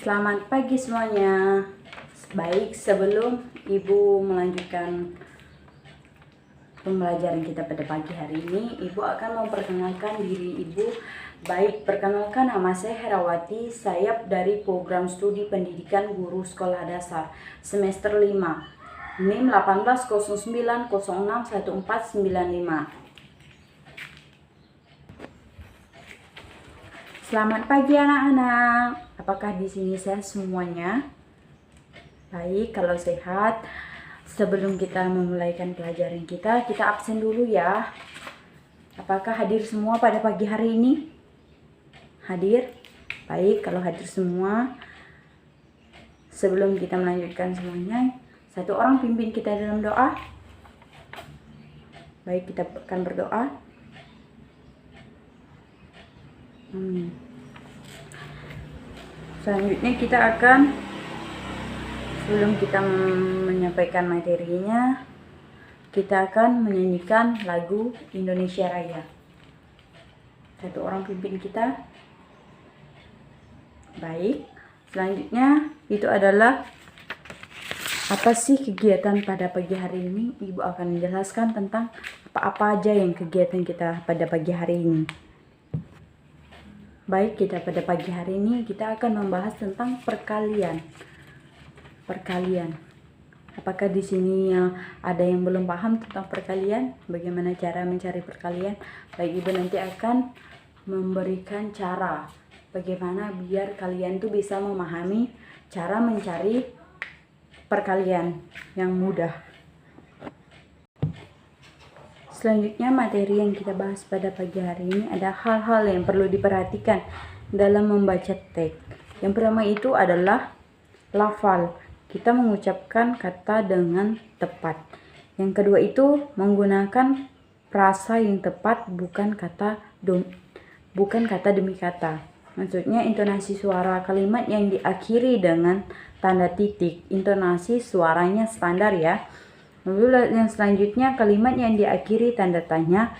Selamat pagi semuanya. Baik, sebelum Ibu melanjutkan pembelajaran kita pada pagi hari ini, Ibu akan memperkenalkan diri Ibu. Baik, perkenalkan, nama saya Herawati, saya dari program studi pendidikan guru sekolah dasar semester 5, NIM 1809061495. Selamat pagi anak-anak. Apakah di sini sehat semuanya? Baik, kalau sehat, sebelum kita memulaikan pelajaran kita absen dulu ya. Apakah hadir semua pada pagi hari ini? Hadir? Baik, kalau hadir semua, sebelum kita melanjutkan semuanya, satu orang pimpin kita dalam doa. Baik, kita akan berdoa. Selanjutnya kita akan, sebelum kita menyampaikan materinya, kita akan menyanyikan lagu Indonesia Raya. Satu orang pimpin kita. Baik, selanjutnya itu adalah apa sih kegiatan pada pagi hari ini. Ibu akan menjelaskan tentang apa-apa aja yang kegiatan kita pada pagi hari ini. Baik, kita pada pagi hari ini kita akan membahas tentang perkalian. Apakah di sini ada yang belum paham tentang perkalian? Bagaimana cara mencari perkalian? Baik, Ibu nanti akan memberikan cara bagaimana biar kalian tuh bisa memahami cara mencari perkalian yang mudah. Selanjutnya, materi yang kita bahas pada pagi hari ini ada hal-hal yang perlu diperhatikan dalam membaca teks. Yang pertama itu adalah lafal. Kita mengucapkan kata dengan tepat. Yang kedua itu menggunakan frasa yang tepat, bukan kata demi kata. Maksudnya intonasi suara kalimat yang diakhiri dengan tanda titik. Intonasi suaranya standar ya. Lalu yang selanjutnya, kalimat yang diakhiri tanda tanya,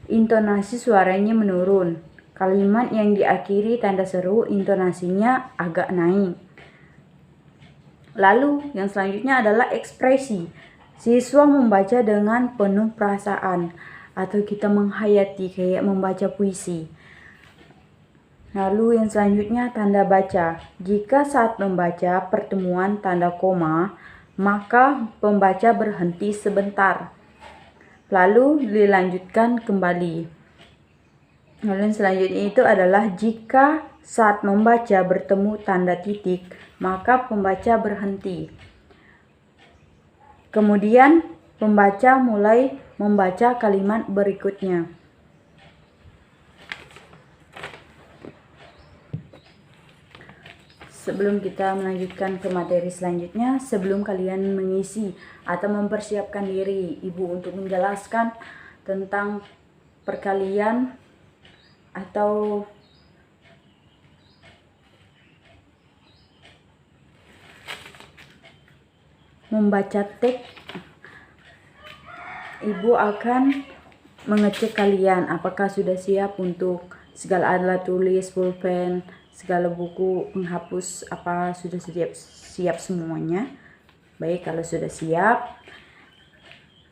intonasi suaranya menurun. Kalimat yang diakhiri tanda seru, intonasinya agak naik. Lalu yang selanjutnya adalah ekspresi. Siswa membaca dengan penuh perasaan, atau kita menghayati kayak membaca puisi. Lalu yang selanjutnya tanda baca. Jika saat membaca pertemuan tanda koma, maka pembaca berhenti sebentar, lalu dilanjutkan kembali. Lalu yang selanjutnya itu adalah jika saat membaca bertemu tanda titik, maka pembaca berhenti. Kemudian pembaca mulai membaca kalimat berikutnya. Sebelum kita melanjutkan ke materi selanjutnya, sebelum kalian mengisi atau mempersiapkan diri Ibu untuk menjelaskan tentang perkalian atau membaca teks, Ibu akan mengecek kalian apakah sudah siap untuk segala alat tulis, pulpen, segala buku, penghapus, apa sudah siap semuanya. Baik, kalau sudah siap,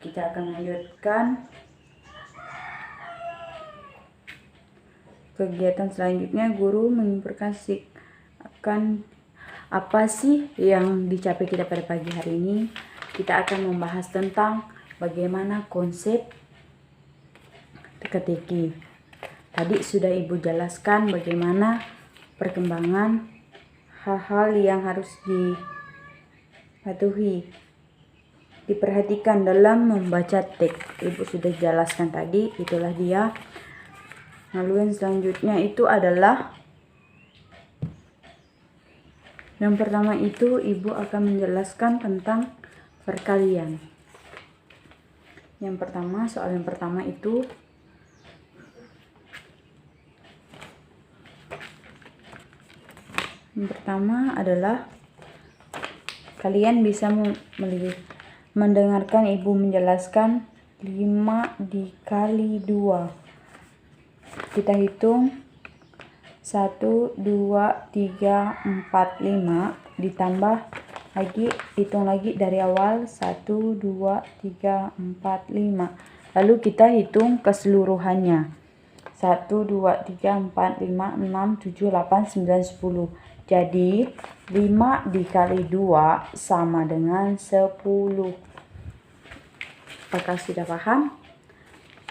kita akan lanjutkan kegiatan selanjutnya. Guru menginformasikan apa sih yang dicapai kita pada pagi hari ini. Kita akan membahas tentang bagaimana konsep teka-teki. Tadi sudah Ibu jelaskan bagaimana perkembangan hal-hal yang harus diperhatikan dalam membaca teks. Ibu sudah jelaskan tadi, itulah dia. Lalu yang selanjutnya itu adalah, yang pertama itu Ibu akan menjelaskan tentang perkalian. Yang pertama, soal yang pertama itu yang pertama adalah kalian bisa mendengarkan Ibu menjelaskan 5 dikali 2. Kita hitung 1, 2, 3, 4, 5. Ditambah lagi, hitung lagi dari awal. 1, 2, 3, 4, 5. Lalu kita hitung keseluruhannya. 1, 2, 3, 4, 5, 6, 7, 8, 9, 10. Jadi 5 dikali 2 sama dengan 10. Apakah sudah paham?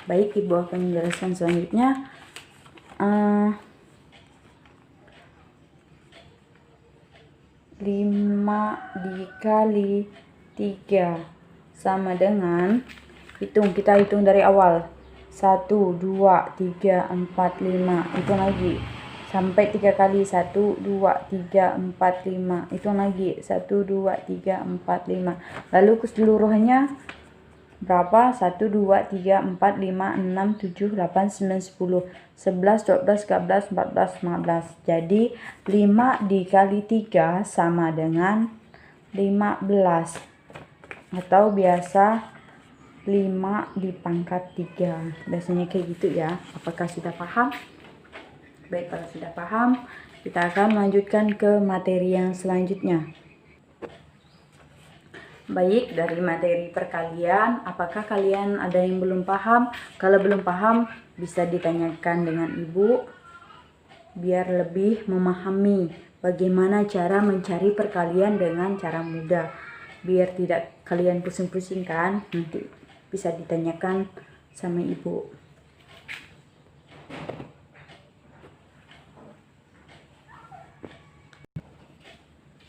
Baik, Ibu akan menjelaskan selanjutnya. 5 dikali 3 sama dengan, kita hitung dari awal. 1, 2, 3, 4, 5. Hitung lagi sampai 3 kali. 1, 2, 3, 4, 5. Hitung lagi 1, 2, 3, 4, 5. Lalu keseluruhannya berapa? 1, 2, 3, 4, 5, 6, 7, 8, 9, 10, 11, 12, 13, 14, 15. Jadi 5 dikali 3 sama dengan 15, atau biasa 5 dipangkat 3. Biasanya kayak gitu ya. Apakah sudah paham? Baik, kalau sudah paham, kita akan melanjutkan ke materi yang selanjutnya. Baik, dari materi perkalian, apakah kalian ada yang belum paham? Kalau belum paham, bisa ditanyakan dengan Ibu, biar lebih memahami bagaimana cara mencari perkalian dengan cara mudah. Biar tidak kalian pusing-pusing kan, nanti bisa ditanyakan sama Ibu.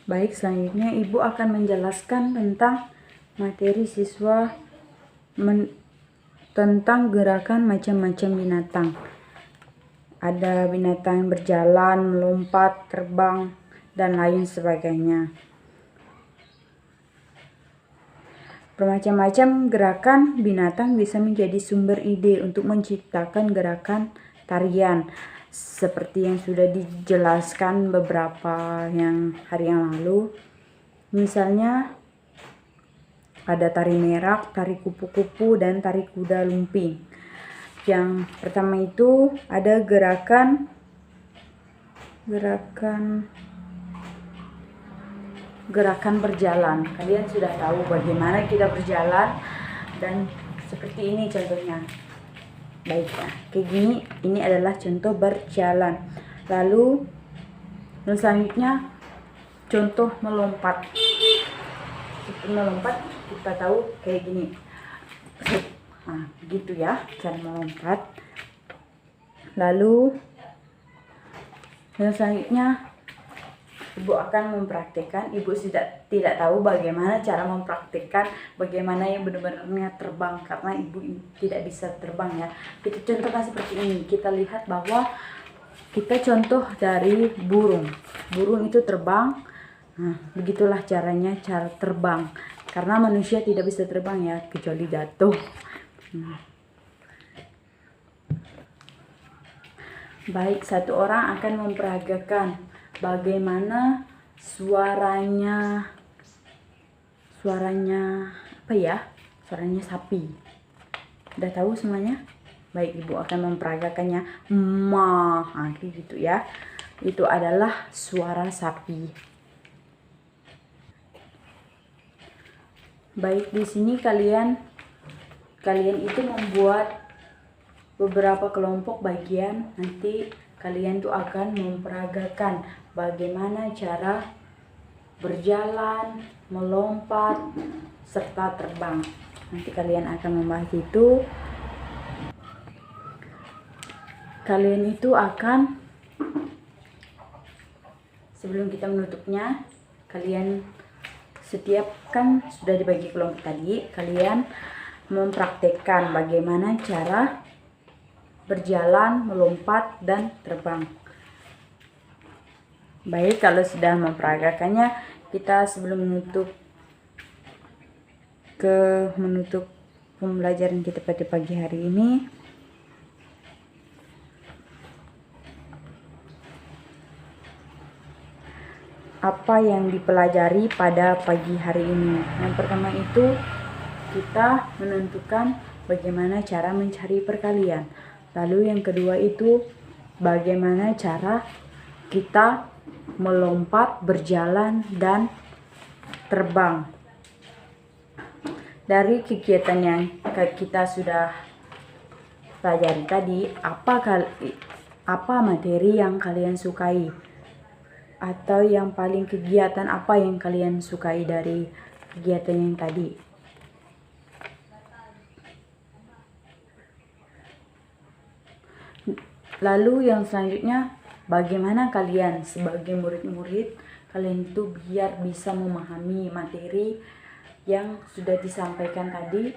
Baik, selanjutnya Ibu akan menjelaskan tentang materi siswa tentang gerakan macam-macam binatang. Ada binatang berjalan, melompat, terbang, dan lain sebagainya. Bermacam-macam gerakan binatang bisa menjadi sumber ide untuk menciptakan gerakan tarian, seperti yang sudah dijelaskan beberapa hari yang lalu. Misalnya ada tari merak, tari kupu-kupu, dan tari kuda lumping. Yang pertama itu ada gerakan berjalan. Kalian sudah tahu bagaimana kita berjalan, dan seperti ini contohnya. Baik ya, kayak gini, ini adalah contoh berjalan. Lalu selanjutnya contoh melompat. Melompat kita tahu kayak gini. Nah, gitu ya cara melompat. Lalu yang selanjutnya Ibu akan mempraktikkan. Ibu tidak tahu bagaimana cara mempraktikkan bagaimana yang benar-benarnya terbang, karena Ibu tidak bisa terbang ya. Kita contohkan seperti ini. Kita lihat bahwa kita contoh dari burung. Burung itu terbang. Nah, begitulah caranya, cara terbang. Karena manusia tidak bisa terbang ya, kecuali jatuh. Baik, satu orang akan memperagakan bagaimana suaranya apa ya? Suaranya sapi. Udah tahu semuanya? Baik, Ibu akan memperagakannya. Nah, gitu ya. Itu adalah suara sapi. Baik, di sini kalian itu membuat beberapa kelompok bagian. Nanti kalian tuh akan memperagakan bagaimana cara berjalan, melompat, serta terbang. Nanti kalian akan membahas itu. Kalian itu akan, sebelum kita menutupnya, kalian setiap kan sudah dibagi kelompok tadi, kalian mempraktekkan bagaimana cara berjalan, melompat, dan terbang. Baik, kalau sudah memperagakannya, kita sebelum menutup pembelajaran kita pada pagi hari ini, apa yang dipelajari pada pagi hari ini. Yang pertama itu kita menentukan bagaimana cara mencari perkalian. Lalu yang kedua itu bagaimana cara kita melompat, berjalan, dan terbang. Dari kegiatan yang kita sudah pelajari tadi, apa materi yang kalian sukai? Atau yang paling kegiatan apa yang kalian sukai dari kegiatan yang tadi? Lalu yang selanjutnya, bagaimana kalian sebagai murid-murid kalian itu biar bisa memahami materi yang sudah disampaikan tadi,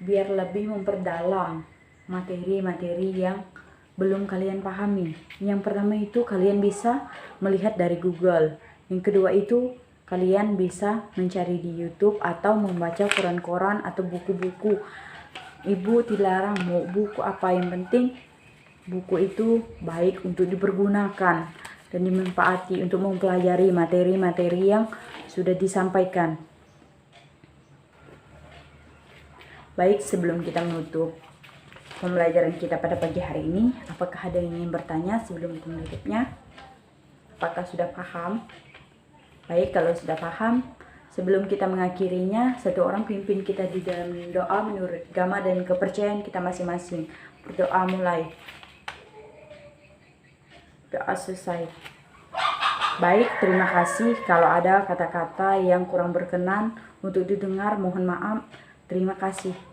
biar lebih memperdalam materi-materi yang belum kalian pahami. Yang pertama itu kalian bisa melihat dari Google. Yang kedua itu kalian bisa mencari di YouTube atau membaca koran-koran atau buku-buku. Ibu dilarang mau buku apa, yang penting buku itu baik untuk dipergunakan dan dimanfaati untuk mempelajari materi-materi yang sudah disampaikan. Baik, sebelum kita menutup pembelajaran kita pada pagi hari ini, apakah ada yang ingin bertanya sebelum menutupnya? Apakah sudah paham? Baik, kalau sudah paham, sebelum kita mengakhirinya, satu orang pimpin kita di dalam doa menurut agama dan kepercayaan kita masing-masing. Berdoa mulai. Doa selesai. Baik, terima kasih. Kalau ada kata-kata yang kurang berkenan untuk didengar, mohon maaf. Terima kasih.